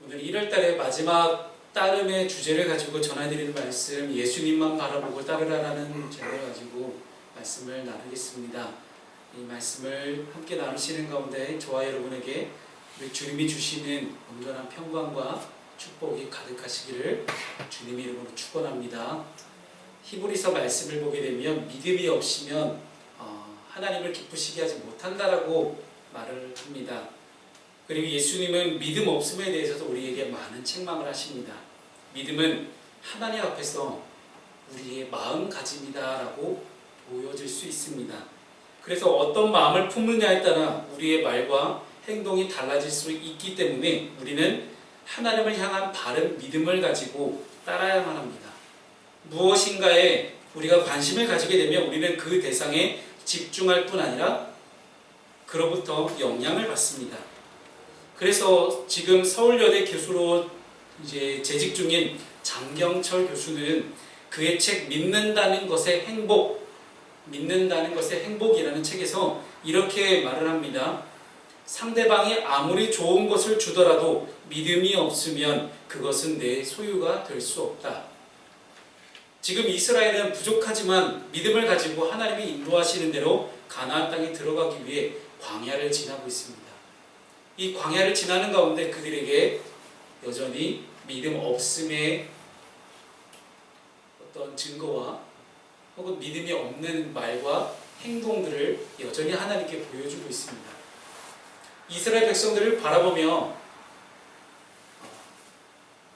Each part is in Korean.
오늘 1월달의 마지막 따름의 주제를 가지고 전해드리는 말씀, 예수님만 바라보고 따르라라는 제목을 가지고 말씀을 나누겠습니다. 이 말씀을 함께 나누시는 가운데 저와 여러분에게 우리 주님이 주시는 온전한 평강과 축복이 가득하시기를 주님의 이름으로 축원합니다. 히브리서 말씀을 보게 되면 믿음이 없으면 하나님을 기쁘시게 하지 못한다라고 말을 합니다. 그리고 예수님은 믿음 없음에 대해서도 우리에게 많은 책망을 하십니다. 믿음은 하나님 앞에서 우리의 마음가짐이다라고 보여질 수 있습니다. 그래서 어떤 마음을 품느냐에 따라 우리의 말과 행동이 달라질 수 있기 때문에 우리는 하나님을 향한 바른 믿음을 가지고 따라야만 합니다. 무엇인가에 우리가 관심을 가지게 되면 우리는 그 대상에 집중할 뿐 아니라 그로부터 영향을 받습니다. 그래서 지금 서울여대 교수로 이제 재직 중인 장경철 교수는 그의 책 믿는다는 것의 행복이라는 책에서 이렇게 말을 합니다. 상대방이 아무리 좋은 것을 주더라도 믿음이 없으면 그것은 내 소유가 될 수 없다. 지금 이스라엘은 부족하지만 믿음을 가지고 하나님이 인도하시는 대로 가나안 땅에 들어가기 위해 광야를 지나고 있습니다. 이 광야를 지나는 가운데 그들에게 여전히 믿음 없음의 어떤 증거와 혹은 믿음이 없는 말과 행동들을 여전히 하나님께 보여주고 있습니다. 이스라엘 백성들을 바라보며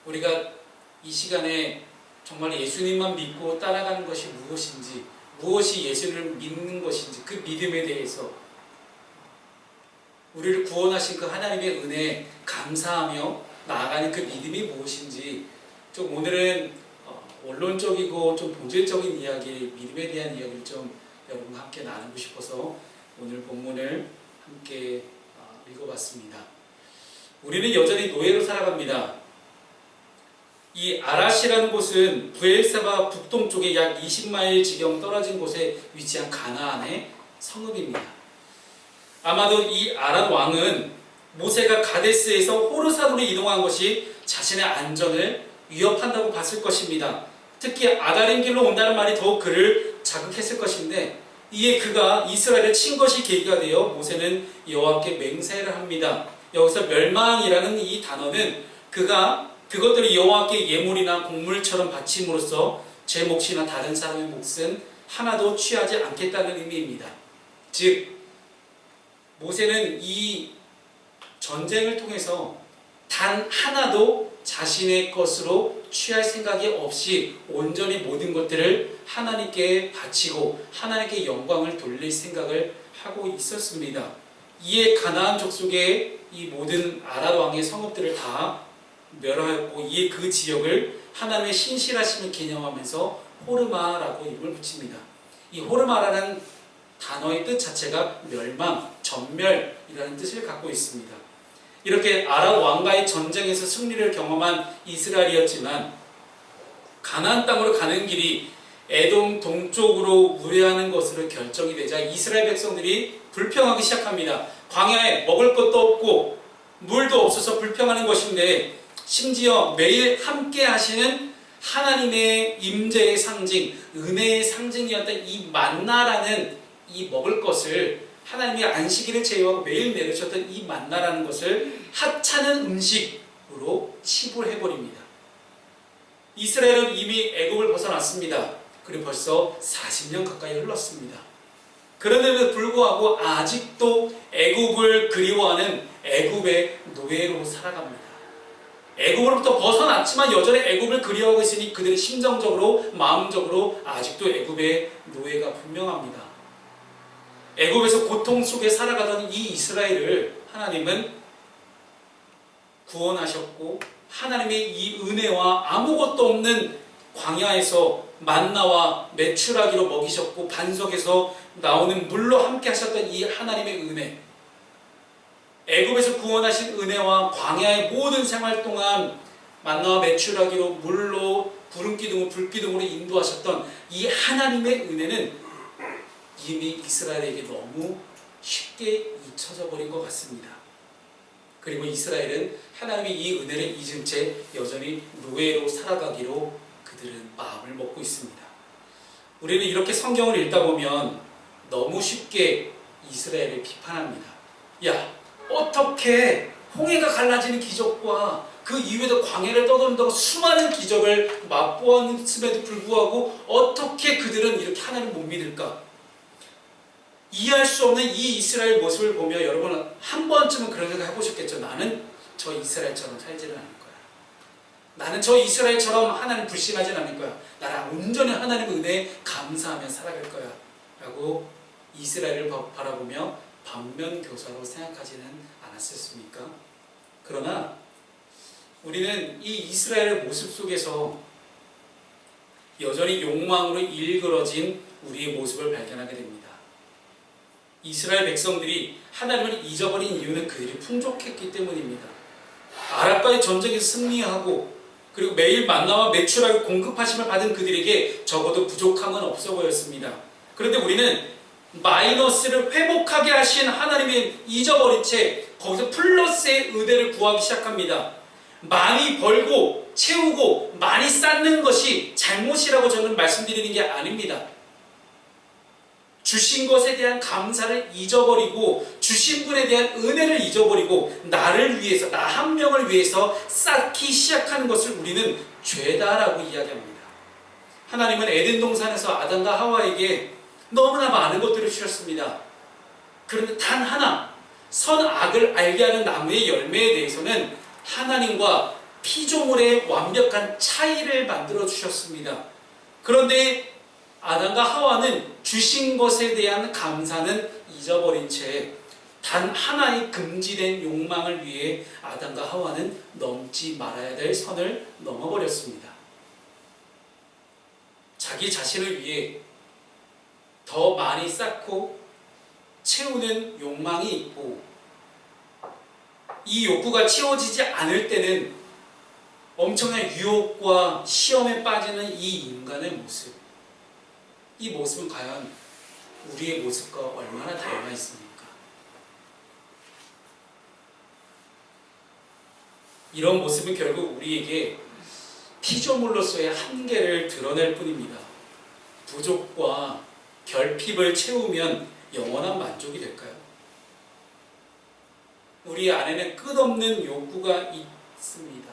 우리가 이 시간에 정말 예수님만 믿고 따라가는 것이 무엇인지, 무엇이 예수님을 믿는 것인지, 그 믿음에 대해서 우리를 구원하신 그 하나님의 은혜에 감사하며 나아가는 그 믿음이 무엇인지, 좀 오늘은 원론적이고 좀 본질적인 이야기, 믿음에 대한 이야기를 좀 여러분과 함께 나누고 싶어서 오늘 본문을 함께 읽어봤습니다. 우리는 여전히 노예로 살아갑니다. 이 아랏이라는 곳은 브엘세바 북동쪽에 약 20마일 지경 떨어진 곳에 위치한 가나안의 성읍입니다. 아마도 이 아랏 왕은 모세가 가데스에서 호르산으로 이동한 것이 자신의 안전을 위협한다고 봤을 것입니다. 특히 아다림 길로 온다는 말이 더욱 그를 자극했을 것인데, 이에 그가 이스라엘을 친 것이 계기가 되어 모세는 여호와께 맹세를 합니다. 여기서 멸망이라는 이 단어는 그가 그것들을 여호와께 예물이나 곡물처럼 바침으로써 제 몫이나 다른 사람의 몫은 하나도 취하지 않겠다는 의미입니다. 즉 모세는 이 전쟁을 통해서 단 하나도 자신의 것으로 취할 생각이 없이 온전히 모든 것들을 하나님께 바치고 하나님께 영광을 돌릴 생각을 하고 있었습니다. 이에 가나안 족속의 이 모든 아랏 왕의 성읍들을 다 멸하였고, 이에 그 지역을 하나님의 신실하심을 기념하면서 호르마라고 이름을 붙입니다. 이 호르마라는 단어의 뜻 자체가 멸망, 전멸이라는 뜻을 갖고 있습니다. 이렇게 아랍 왕과의 전쟁에서 승리를 경험한 이스라엘이었지만 가나안 땅으로 가는 길이 에돔 동쪽으로 우회하는 것으로 결정이 되자 이스라엘 백성들이 불평하기 시작합니다. 광야에 먹을 것도 없고 물도 없어서 불평하는 것인데, 심지어 매일 함께 하시는 하나님의 임재의 상징, 은혜의 상징이었던 이 만나라는 이 먹을 것을, 하나님이 안식일을 제외하고 매일 내려주셨던 이 만나라는 것을 하찮은 음식으로 치부해버립니다. 이스라엘은 이미 애굽을 벗어났습니다. 그리고 벌써 40년 가까이 흘렀습니다. 그런데도 불구하고 아직도 애굽을 그리워하는 애굽의 노예로 살아갑니다. 애굽으로부터 벗어났지만 여전히 애굽을 그리워하고 있으니 그들의 심정적으로, 마음적으로 아직도 애굽의 노예가 분명합니다. 애굽에서 고통 속에 살아가던 이 이스라엘을 하나님은 구원하셨고, 하나님의 이 은혜와 아무것도 없는 광야에서 만나와 메추라기로 먹이셨고, 반석에서 나오는 물로 함께 하셨던 이 하나님의 은혜, 애굽에서 구원하신 은혜와 광야의 모든 생활 동안 만나와 메추라기로 물로 구름기둥을 불기둥으로 인도하셨던 이 하나님의 은혜는 이미 이스라엘에게 너무 쉽게 잊혀져 버린 것 같습니다. 그리고 이스라엘은 하나님의 이 은혜를 잊은 채 여전히 노예로 살아가기로 그들은 마음을 먹고 있습니다. 우리는 이렇게 성경을 읽다 보면 너무 쉽게 이스라엘을 비판합니다. 야, 어떻게 홍해가 갈라지는 기적과 그 이후에도 광야를 떠돈다고 수많은 기적을 맛보았음에도 불구하고 어떻게 그들은 이렇게 하나님을 못 믿을까? 이해할 수 없는 이 이스라엘 모습을 보며 여러분은 한 번쯤은 그런 생각 해보셨겠죠. 나는 저 이스라엘처럼 살지는 않을 거야. 나는 저 이스라엘처럼 하나님 불신하지는 않을 거야. 나는 온전히 하나님의 은혜에 감사하며 살아갈 거야. 라고 이스라엘을 바라보며 반면교사로 생각하지는 않았었습니까? 그러나 우리는 이 이스라엘의 모습 속에서 여전히 욕망으로 일그러진 우리의 모습을 발견하게 됩니다. 이스라엘 백성들이 하나님을 잊어버린 이유는 그들이 풍족했기 때문입니다. 아랍과의 전쟁에서 승리하고 그리고 매일 만나와 매출하고 공급하심을 받은 그들에게 적어도 부족함은 없어 보였습니다. 그런데 우리는 마이너스를 회복하게 하신 하나님이 잊어버린 채 거기서 플러스의 은혜를 구하기 시작합니다. 많이 벌고 채우고 많이 쌓는 것이 잘못이라고 저는 말씀드리는 게 아닙니다. 주신 것에 대한 감사를 잊어버리고 주신 분에 대한 은혜를 잊어버리고 나를 위해서, 나 한 명을 위해서 쌓기 시작하는 것을 우리는 죄다라고 이야기합니다. 하나님은 에덴 동산에서 아담과 하와에게 너무나 많은 것들을 주셨습니다. 그런데 단 하나, 선악을 알게 하는 나무의 열매에 대해서는 하나님과 피조물의 완벽한 차이를 만들어 주셨습니다. 그런데 아담과 하와는 주신 것에 대한 감사는 잊어버린 채 단 하나의 금지된 욕망을 위해 아담과 하와는 넘지 말아야 될 선을 넘어버렸습니다. 자기 자신을 위해 더 많이 쌓고 채우는 욕망이 있고 이 욕구가 채워지지 않을 때는 엄청난 유혹과 시험에 빠지는 이 인간의 모습, 이 모습은 과연 우리의 모습과 얼마나 닮아 있습니까? 이런 모습은 결국 우리에게 피조물로서의 한계를 드러낼 뿐입니다. 부족과 결핍을 채우면 영원한 만족이 될까요? 우리 안에는 끝없는 욕구가 있습니다.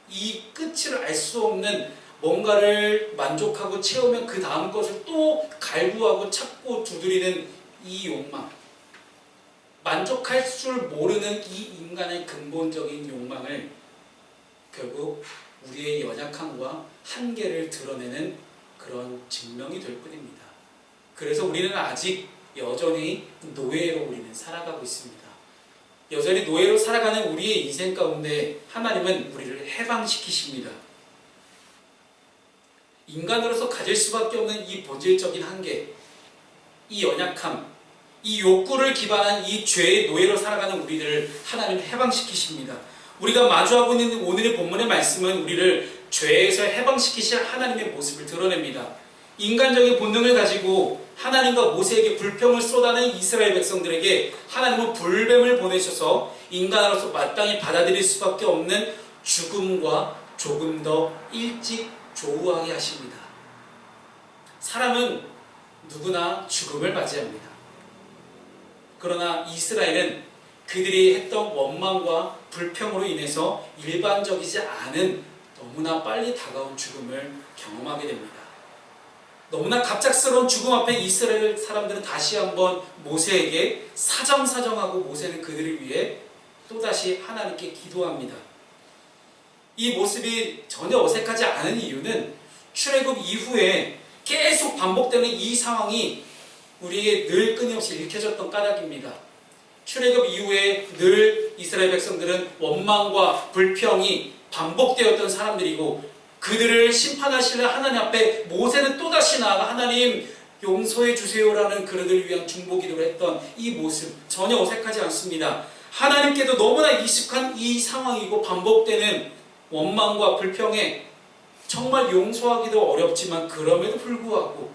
이 끝을 알 수 없는 뭔가를 만족하고 채우면 그 다음 것을 또 갈구하고 찾고 두드리는 이 욕망, 만족할 줄 모르는 이 인간의 근본적인 욕망을 결국 우리의 연약함과 한계를 드러내는 그런 증명이 될 뿐입니다. 그래서 우리는 아직 여전히 노예로 우리는 살아가고 있습니다. 여전히 노예로 살아가는 우리의 인생 가운데 하나님은 우리를 해방시키십니다. 인간으로서 가질 수밖에 없는 이 본질적인 한계, 이 연약함, 이 욕구를 기반한 이 죄의 노예로 살아가는 우리들을 하나님은 해방시키십니다. 우리가 마주하고 있는 오늘의 본문의 말씀은 우리를 죄에서 해방시키실 하나님의 모습을 드러냅니다. 인간적인 본능을 가지고 하나님과 모세에게 불평을 쏟아낸 이스라엘 백성들에게 하나님은 불뱀을 보내셔서 인간으로서 마땅히 받아들일 수밖에 없는 죽음과 조금 더 일찍 조우하게 하십니다. 사람은 누구나 죽음을 맞이합니다. 그러나 이스라엘은 그들이 했던 원망과 불평으로 인해서 일반적이지 않은 너무나 빨리 다가온 죽음을 경험하게 됩니다. 너무나 갑작스러운 죽음 앞에 이스라엘 사람들은 다시 한번 모세에게 사정사정하고 모세는 그들을 위해 또다시 하나님께 기도합니다. 이 모습이 전혀 어색하지 않은 이유는 출애굽 이후에 계속 반복되는 이 상황이 우리에게 늘 끊임없이 읽혀졌던 까닭입니다. 출애굽 이후에 늘 이스라엘 백성들은 원망과 불평이 반복되었던 사람들이고 그들을 심판하실 하나님 앞에 모세는 또다시 나아가 하나님 용서해 주세요라는 그들을 위한 중보기도를 했던 이 모습 전혀 어색하지 않습니다. 하나님께도 너무나 익숙한 이 상황이고 반복되는 원망과 불평에 정말 용서하기도 어렵지만 그럼에도 불구하고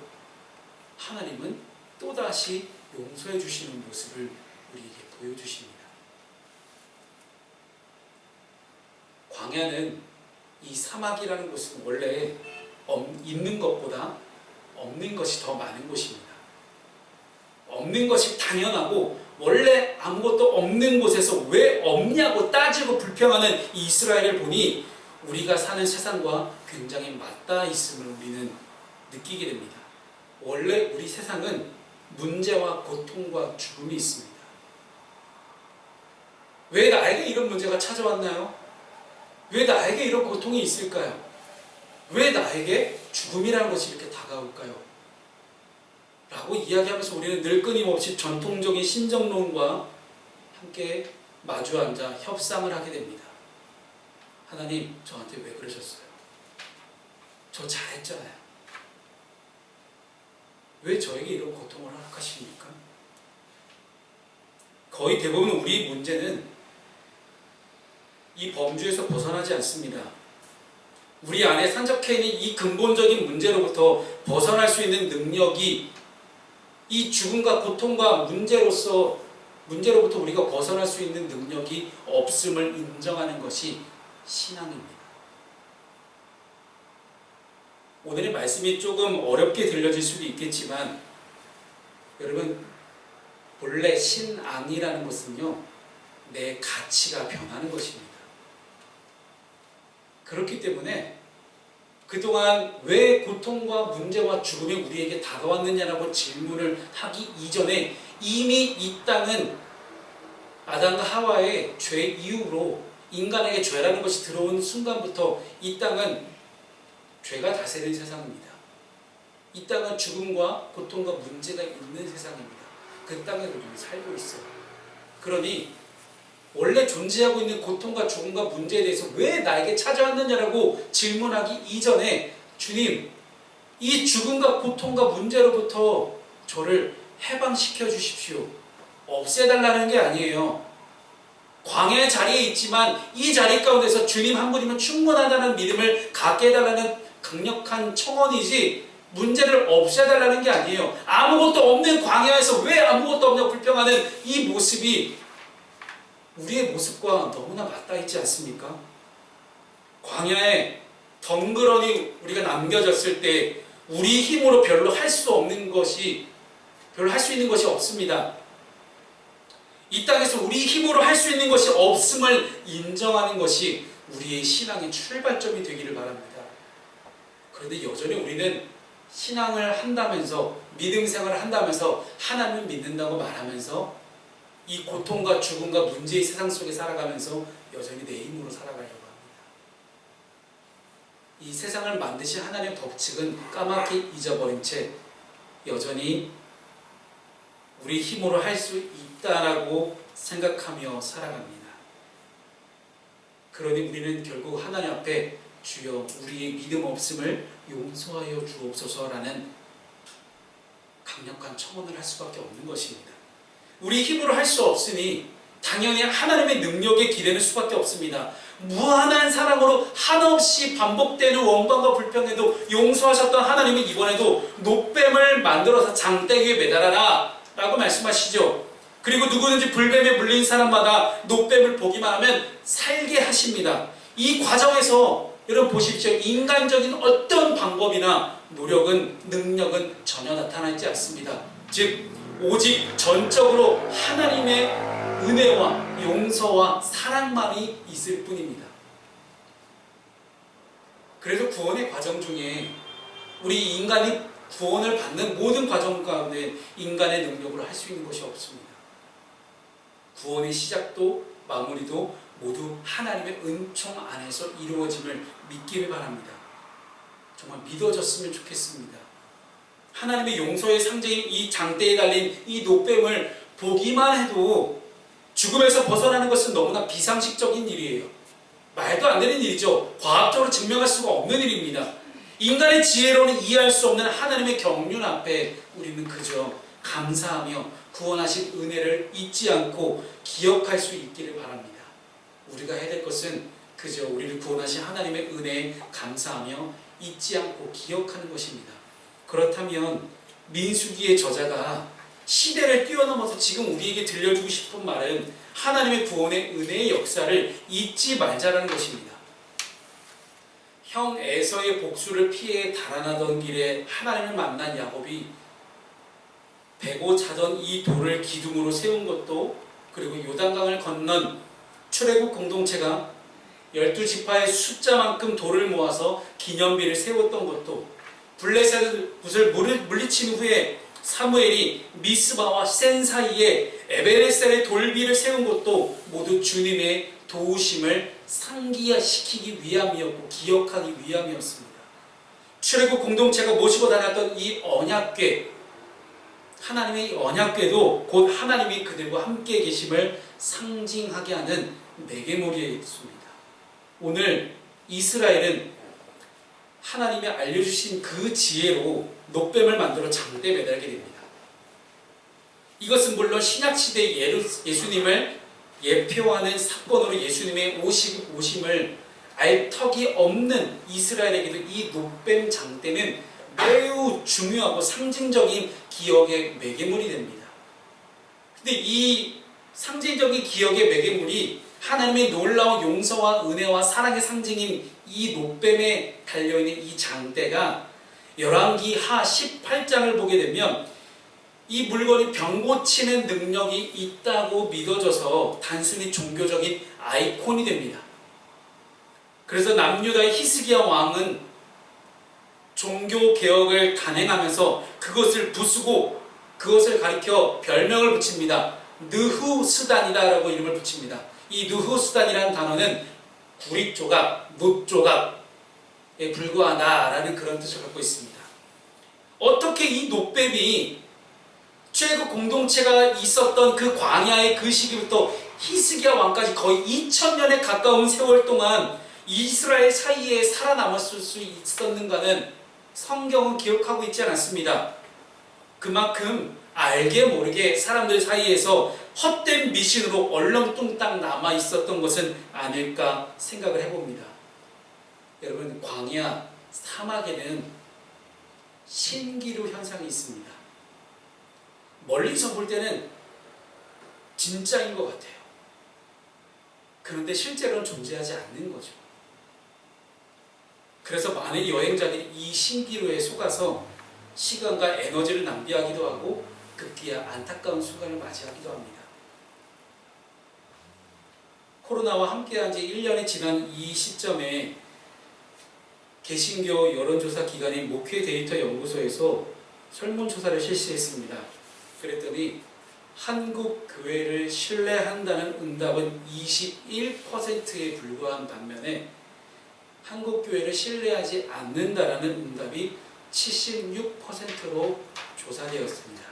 하나님은 또다시 용서해 주시는 모습을 우리에게 보여주십니다. 광야는, 이 사막이라는 곳은 원래 있는 것보다 없는 것이 더 많은 곳입니다. 없는 것이 당연하고, 원래 아무것도 없는 곳에서 왜 없냐고 따지고 불평하는 이 이스라엘을 보니 우리가 사는 세상과 굉장히 맞닿아 있음을 우리는 느끼게 됩니다. 원래 우리 세상은 문제와 고통과 죽음이 있습니다. 왜 나에게 이런 문제가 찾아왔나요? 왜 나에게 이런 고통이 있을까요? 왜 나에게 죽음이라는 것이 이렇게 다가올까요? 라고 이야기하면서 우리는 늘 끊임없이 전통적인 신정론과 함께 마주 앉아 협상을 하게 됩니다. 하나님, 저한테 왜 그러셨어요? 저 잘했잖아요. 왜 저에게 이런 고통을 허락하십니까? 거의 대부분 우리 문제는 이 범주에서 벗어나지 않습니다. 우리 안에 산적해 있는 이 근본적인 문제로부터 벗어날 수 있는 능력이, 이 죽음과 고통과 문제로부터 우리가 벗어날 수 있는 능력이 없음을 인정하는 것이 신앙입니다. 오늘의 말씀이 조금 어렵게 들려질 수도 있겠지만, 여러분, 본래 신앙이라는 것은요, 내 가치가 변하는 것입니다. 그렇기 때문에 그동안 왜 고통과 문제와 죽음이 우리에게 다가왔느냐라고 질문을 하기 이전에 이미 이 땅은 아담과 하와의 죄 이후로 인간에게 죄라는 것이 들어온 순간부터 이 땅은 죄가 다스리는 세상입니다. 이 땅은 죽음과 고통과 문제가 있는 세상입니다. 그 땅에 우리는 살고 있어요. 그러니 원래 존재하고 있는 고통과 죽음과 문제에 대해서 왜 나에게 찾아왔느냐라고 질문하기 이전에, 주님, 이 죽음과 고통과 문제로부터 저를 해방시켜 주십시오, 없애달라는 게 아니에요. 광야의 자리에 있지만 이 자리 가운데서 주님 한 분이면 충분하다는 믿음을 갖게 해달라는 강력한 청원이지, 문제를 없애달라는 게 아니에요. 아무것도 없는 광야에서 왜 아무것도 없냐고 불평하는 이 모습이 우리의 모습과 너무나 맞닿아 있지 않습니까? 광야에 덩그러니 우리가 남겨졌을 때 우리 힘으로 별로 할 수 있는 것이 없습니다. 이 땅에서 우리 힘으로 할 수 있는 것이 없음을 인정하는 것이 우리의 신앙의 출발점이 되기를 바랍니다. 그런데 여전히 우리는 신앙을 한다면서, 믿음 생활을 한다면서, 하나님을 믿는다고 말하면서 이 고통과 죽음과 문제의 세상 속에 살아가면서 여전히 내 힘으로 살아가려고 합니다. 이 세상을 만드신 하나님의 법칙은 까맣게 잊어버린 채 여전히 우리 힘으로 할 수 있다라고 생각하며 살아갑니다. 그러니 우리는 결국 하나님 앞에 주여 우리의 믿음 없음을 용서하여 주옵소서라는 강력한 청원을 할 수밖에 없는 것입니다. 우리 힘으로 할 수 없으니 당연히 하나님의 능력에 기대는 수밖에 없습니다. 무한한 사랑으로 한없이 반복되는 원망과 불평에도 용서하셨던 하나님은 이번에도 놋뱀을 만들어서 장대 위에 매달아라 라고 말씀하시죠. 그리고 누구든지 불뱀에 물린 사람마다 놋뱀을 보기만 하면 살게 하십니다. 이 과정에서 여러분 보십시오. 인간적인 어떤 방법이나 노력은, 능력은 전혀 나타나지 않습니다. 즉 오직 전적으로 하나님의 은혜와 용서와 사랑만이 있을 뿐입니다. 그래서 구원의 과정 중에 우리 인간이 구원을 받는 모든 과정 가운데 인간의 능력으로 할 수 있는 것이 없습니다. 구원의 시작도 마무리도 모두 하나님의 은총 안에서 이루어짐을 믿기를 바랍니다. 정말 믿어졌으면 좋겠습니다. 하나님의 용서의 상징인 이 장대에 달린 이 놋뱀을 보기만 해도 죽음에서 벗어나는 것은 너무나 비상식적인 일이에요. 말도 안 되는 일이죠. 과학적으로 증명할 수가 없는 일입니다. 인간의 지혜로는 이해할 수 없는 하나님의 경륜 앞에 우리는 그저 감사하며 구원하신 은혜를 잊지 않고 기억할 수 있기를 바랍니다. 우리가 해야 될 것은 그저 우리를 구원하신 하나님의 은혜에 감사하며 잊지 않고 기억하는 것입니다. 그렇다면 민수기의 저자가 시대를 뛰어넘어서 지금 우리에게 들려주고 싶은 말은 하나님의 구원의 은혜의 역사를 잊지 말자라는 것입니다. 형 에서의 복수를 피해 달아나던 길에 하나님을 만난 야곱이 베고 자던 이 돌을 기둥으로 세운 것도, 그리고 요단강을 건넌 출애굽 공동체가 12지파의 숫자만큼 돌을 모아서 기념비를 세웠던 것도, 블레셋을 물리친 후에 사무엘이 미스바와 센 사이에 에베레셀의 돌비를 세운 것도 모두 주님의 도우심을 상기시키기 위함이었고 기억하기 위함이었습니다. 출애굽 공동체가 모시고 다녔던 이 언약궤, 하나님의 이 언약궤도 곧 하나님이 그들과 함께 계심을 상징하게 하는 매개머리였습니다. 오늘 이스라엘은 하나님이 알려주신 그 지혜로 놋뱀을 만들어 장대에 매달게 됩니다. 이것은 물론 신약시대의 예수님을 예표하는 사건으로 예수님의 오심을 알 턱이 없는 이스라엘에게도 이 놋뱀 장대는 매우 중요하고 상징적인 기억의 매개물이 됩니다. 근데 이 상징적인 기억의 매개물이 하나님의 놀라운 용서와 은혜와 사랑의 상징인 이 놋뱀에 달려있는 이 장대가 열왕기 하 18장을 보게 되면 이 물건이 병 고치는 능력이 있다고 믿어져서 단순히 종교적인 아이콘이 됩니다. 그래서 남유다의 히스기야 왕은 종교개혁을 단행하면서 그것을 부수고 그것을 가리켜 별명을 붙입니다. 느후스단이라고 이름을 붙입니다. 이 느후스단이라는 단어는 구릿조각, 놋조각에 불과하다라는 그런 뜻을 갖고 있습니다. 어떻게 이 놋뱀이 출애굽 공동체가 있었던 그 광야의 그 시기부터 히스기야 왕까지 거의 2000년에 가까운 세월 동안 이스라엘 사이에 살아남았을 수 있었는가는 성경은 기록하고 있지 않았습니다. 그만큼 알게 모르게 사람들 사이에서 헛된 미신으로 얼렁뚱땅 남아 있었던 것은 아닐까 생각을 해봅니다. 여러분, 광야, 사막에는 신기루 현상이 있습니다. 멀리서 볼 때는 진짜인 것 같아요. 그런데 실제로는 존재하지 않는 거죠. 그래서 많은 여행자들이 이 신기루에 속아서 시간과 에너지를 낭비하기도 하고 급기야 안타까운 순간을 맞이하기도 합니다. 코로나와 함께한 지 1년이 지난 이 시점에 개신교 여론조사 기관인 목회 데이터 연구소에서 설문조사를 실시했습니다. 그랬더니 한국 교회를 신뢰한다는 응답은 21%에 불과한 반면에 한국 교회를 신뢰하지 않는다라는 응답이 76%로 조사되었습니다.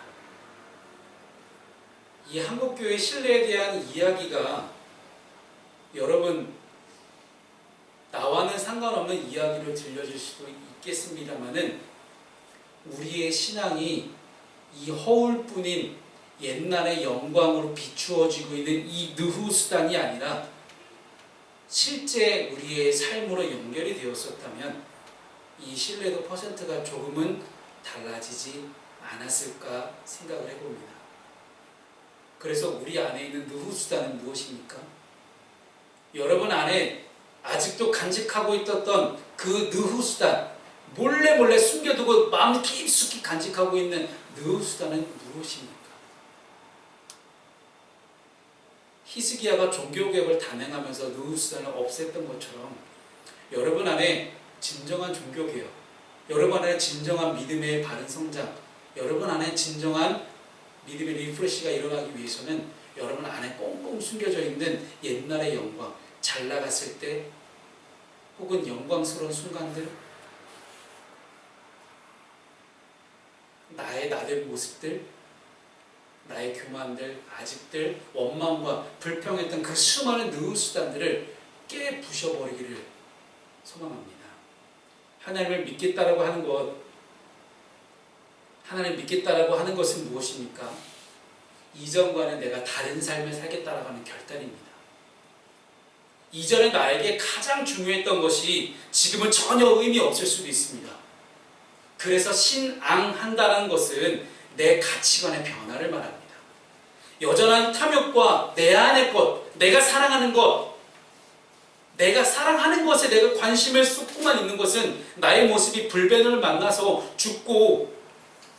이 한국 교회 신뢰에 대한 이야기가 여러분 나와는 상관없는 이야기로 들려질 수도 있겠습니다만은 우리의 신앙이 이 허울뿐인 옛날의 영광으로 비추어지고 있는 이 느후수단이 아니라 실제 우리의 삶으로 연결이 되었었다면 이 신뢰도 퍼센트가 조금은 달라지지 않았을까 생각을 해봅니다. 그래서 우리 안에 있는 느후수단은 무엇입니까? 여러분 안에 아직도 간직하고 있었던 그 느후수단, 몰래 숨겨두고 마음 깊숙이 간직하고 있는 느후수단은 무엇입니까? 히스기야가 종교개혁을 단행하면서 느후수단을 없앴던 것처럼 여러분 안에 진정한 종교개혁, 여러분 안에 진정한 믿음의 바른 성장, 여러분 안에 진정한 믿음의 리프레시가 일어나기 위해서는 여러분 안에 꽁꽁 숨겨져 있는 옛날의 영광, 잘 나갔을 때 혹은 영광스러운 순간들, 나의 나된 모습들, 나의 교만들, 아집들, 원망과 불평했던 그 수많은 느후수단들을 깨 부셔버리기를 소망합니다. 하나님을 믿겠다라고 하는 것, 하나님 믿겠다라고 하는 것은 무엇입니까? 이전과는 내가 다른 삶을 살겠다라고 하는 결단입니다. 이전에 나에게 가장 중요했던 것이 지금은 전혀 의미 없을 수도 있습니다. 그래서 신앙한다는 것은 내 가치관의 변화를 말합니다. 여전한 탐욕과 내 안의 것, 내가 사랑하는 것, 내가 사랑하는 것에 내가 관심을 쏟고만 있는 것은 나의 모습이 불변을 만나서 죽고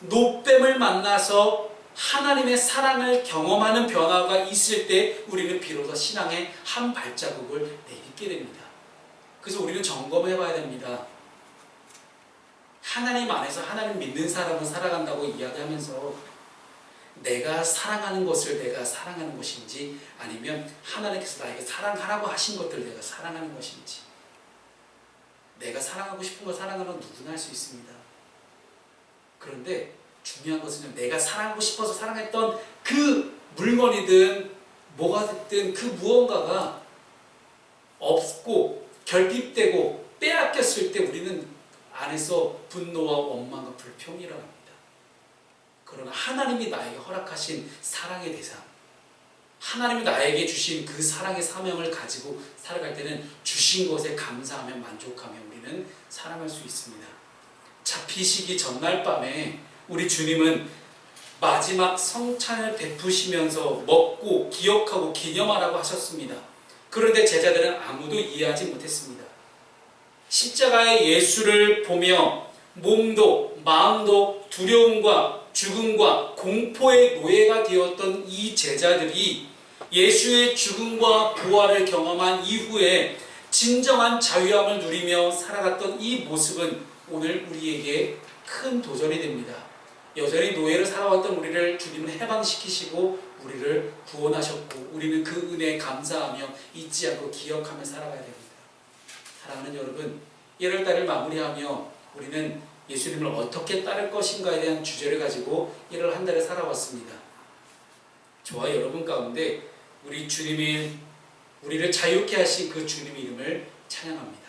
노뱀을 만나서 하나님의 사랑을 경험하는 변화가 있을 때 우리는 비로소 신앙의 한 발자국을 내딛게 됩니다. 그래서 우리는 점검해 봐야 됩니다. 하나님 안에서 하나님 믿는 사람은 살아간다고 이야기하면서 내가 사랑하는 것을 내가 사랑하는 것인지, 아니면 하나님께서 나에게 사랑하라고 하신 것들을 내가 사랑하는 것인지. 내가 사랑하고 싶은 걸 사랑하는 건 누구나 할 수 있습니다. 그런데 중요한 것은 내가 사랑하고 싶어서 사랑했던 그 물건이든 뭐가 됐든 그 무언가가 없고 결핍되고 빼앗겼을 때 우리는 안에서 분노와 원망과 불평이 일어납니다. 그러나 하나님이 나에게 허락하신 사랑의 대상, 하나님이 나에게 주신 그 사랑의 사명을 가지고 살아갈 때는 주신 것에 감사하며 만족하며 우리는 살아갈 수 있습니다. 잡히시기 전날 밤에 우리 주님은 마지막 성찬을 베푸시면서 먹고 기억하고 기념하라고 하셨습니다. 그런데 제자들은 아무도 이해하지 못했습니다. 십자가의 예수를 보며 몸도 마음도 두려움과 죽음과 공포의 노예가 되었던 이 제자들이 예수의 죽음과 부활을 경험한 이후에 진정한 자유함을 누리며 살아갔던 이 모습은 오늘 우리에게 큰 도전이 됩니다. 여전히 노예로 살아왔던 우리를 주님은 해방시키시고 우리를 구원하셨고 우리는 그 은혜에 감사하며 잊지 않고 기억하며 살아가야 됩니다. 사랑하는 여러분, 1월달을 마무리하며 우리는 예수님을 어떻게 따를 것인가에 대한 주제를 가지고 1월 한 달을 살아왔습니다. 저와 여러분 가운데 우리 주님이 우리를 자유케 하신 그 주님의 이름을 찬양합니다.